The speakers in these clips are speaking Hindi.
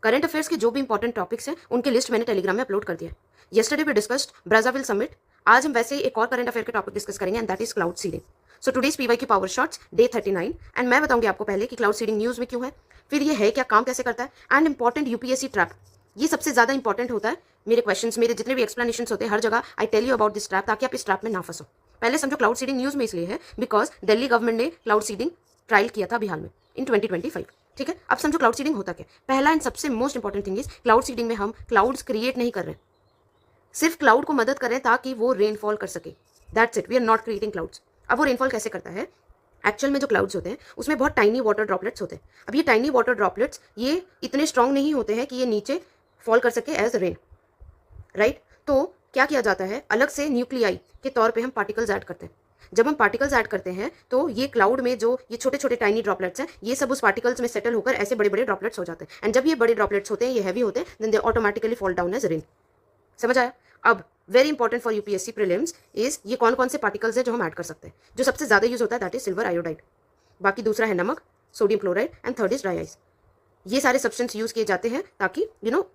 करंट अफेयर्स के जो भी इंपॉर्टेंट टॉपिक्स हैं उनकी लिस्ट मैंने टेलीग्राम में अपलोड कर दिया है। Yesterday we discussed Brazzaville summit. आज हम वैसे ही एक और करंट अफेयर के टॉपिक डिस्कस करेंगे and that is cloud seeding. So today's PYQ power shots day 39 and मैं बताऊंगी आपको पहले कि क्लाउड सीडिंग न्यूज़ में क्यों है, फिर ये है क्या, काम कैसे करता है एंड इंपॉर्टेंट यूपीएससी ट्रैप। ये सबसे ज़्यादा इंपॉर्टेंट होता है मेरे क्वेश्चंस, मेरे जितने भी एक्सप्लेनेशन होते हैं हर जगह I tell you about this trap, ताकि आप इस ट्रैप में ना फंसो। पहले समझो क्लाउड सीडिंग न्यूज़ में इसलिए है बिकॉज दिल्ली गवर्नमेंट ने क्लाउड सीडिंग ट्रायल किया था बिहार में इन 2025। ठीक है, अब समझो क्लाउड सीडिंग होता क्या। पहला एंड सबसे most important thing is cloud seeding में हम क्लाउड्स क्रिएट नहीं कर रहे, सिर्फ क्लाउड को मदद करें ताकि वो रेनफॉल कर सके। That's it, we are not creating clouds. अब वो रेनफॉल कैसे करता है, एक्चुअल में जो क्लाउड्स होते हैं उसमें बहुत टाइनी वाटर ड्रॉपलेट्स होते हैं। अब ये टाइनी वाटर ड्रॉपलेट्स ये इतने स्ट्रांग नहीं होते हैं कि ये नीचे फॉल कर सके एज रेन, राइट। तो क्या किया जाता है, अलग से न्यूक्लियाई के तौर पे हम पार्टिकल्स ऐड करते हैं। जब हम पार्टिकल्स ऐड करते हैं तो ये क्लाउड में जो ये छोटे छोटे टाइनी ड्रॉपलेट्स हैं ये सब उस पार्टिकल्स में सेटल होकर ऐसे बड़े बड़े ड्रॉपलेट्स हो जाते हैं एंड जब ये बड़े ड्रॉपलेट्स होते हैं, ये हैवी होते हैं, then they automatically fall down as rain. समझ आया। अब very important for UPSC prelims is ये कौन कौन से पार्टिकल्स हैं जो हम ऐड कर सकते हैं। जो सबसे ज़्यादा यूज होता है दैट इज सिल्वर आयोडाइड, बाकी दूसरा है नमक, sodium chloride and third is dry ice. ये सारे सब्सटेंस यूज किए जाते हैं ताकि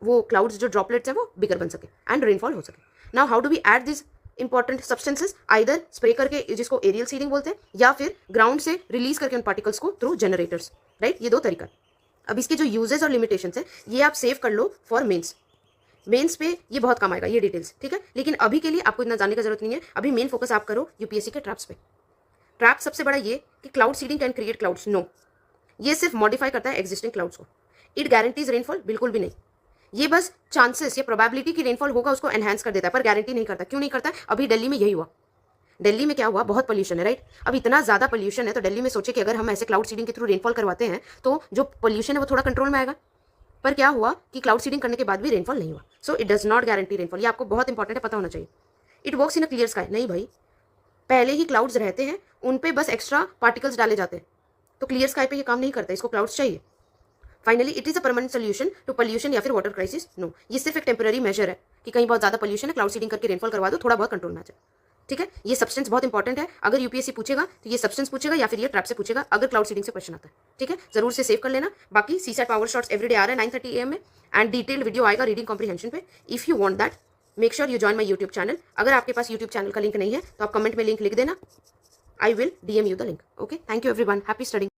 वो क्लाउड्स जो ड्रॉपलेट्स हैं वो बिगर बन सके एंड रेनफॉल हो सके। Now how do we add this important substances, either spray करके जिसको एरियल सीडिंग बोलते हैं या फिर ग्राउंड से रिलीज करके उन पार्टिकल्स को थ्रू जनरेटर्स, राइट। ये दो तरीका। अब इसके जो यूजेस और लिमिटेशंस है ये आप सेव कर लो फॉर मेंस पे ये बहुत कम आएगा ये डिटेल्स, ठीक है। लेकिन अभी के लिए आपको इतना जानने की जरूरत नहीं है, अभी मेन फोकस आप करो यूपीएससी के ट्रैप्स पे। ट्रैप सबसे बड़ा ये कि cloud seeding can create clouds, no. ये सिर्फ मॉडिफाई करता है एग्जिस्टिंग क्लाउड्स को। इट गारंटीज रेनफॉल, बिल्कुल भी नहीं। ये बस चांसेस या प्रोबेबिलिटी की रेनफॉल होगा उसको एनहांस कर देता है पर गारंटी नहीं करता। क्यों नहीं करता है, अभी दिल्ली में यही हुआ। दिल्ली में क्या हुआ, बहुत पोल्यूशन है, राइट। अब इतना ज़्यादा पोल्यूशन है तो दिल्ली में सोचे कि अगर हम ऐसे क्लाउड सीडिंग के थ्रू रेनफॉल करवाते हैं तो जो पोल्यूशन है वो थोड़ा कंट्रोल में आएगा। पर क्या हुआ कि क्लाउड सीडिंग करने के बाद भी रेनफॉल नहीं हुआ। So it does not guarantee rainfall. ये आपको बहुत इंपॉर्टेंट है, पता होना चाहिए। It works in a clear sky, नहीं भाई, पहले ही क्लाउड्स रहते हैं उन पे बस एक्स्ट्रा पार्टिकल्स डाले जाते हैं, तो क्लियर स्काई पे ये काम नहीं करता, इसको क्लाउड्स चाहिए। Finally it is a permanent solution to pollution या फिर वाटर क्राइसिस, नो। ये सिर्फ एक टेम्पररी मेजर है कि कहीं बहुत ज़्यादा पोल्यूशन है, क्लाउड सीडिंग करके रेनफॉल करवा दो, थोड़ा बहुत कंट्रोल में आ जाए, ठीक है। ये सब्सटेंस बहुत इंपॉर्टेंट है, अगर यूपीएससी पूछेगा तो ये सब्सटेंस पूछेगा या फिर ये ट्रैप से पूछेगा अगर क्लाउड सीडिंग से क्वेश्चन आता है, ठीक है। जरूर से सेव कर लेना। बाकी सीसैट पावर शॉट्स एवरीडे आ रहा है 9:30 AM में एंड डिटेल्ड वीडियो आएगा रीडिंग कॉम्प्रीहेंशन पे। If you want that make sure you join my YouTube channel. अगर आपके पास यूट्यूब चैनल का लिंक नहीं है तो आप कमेंट में लिंक लिख देना, I will DM you the link. Okay, thank you everyone, happy studying.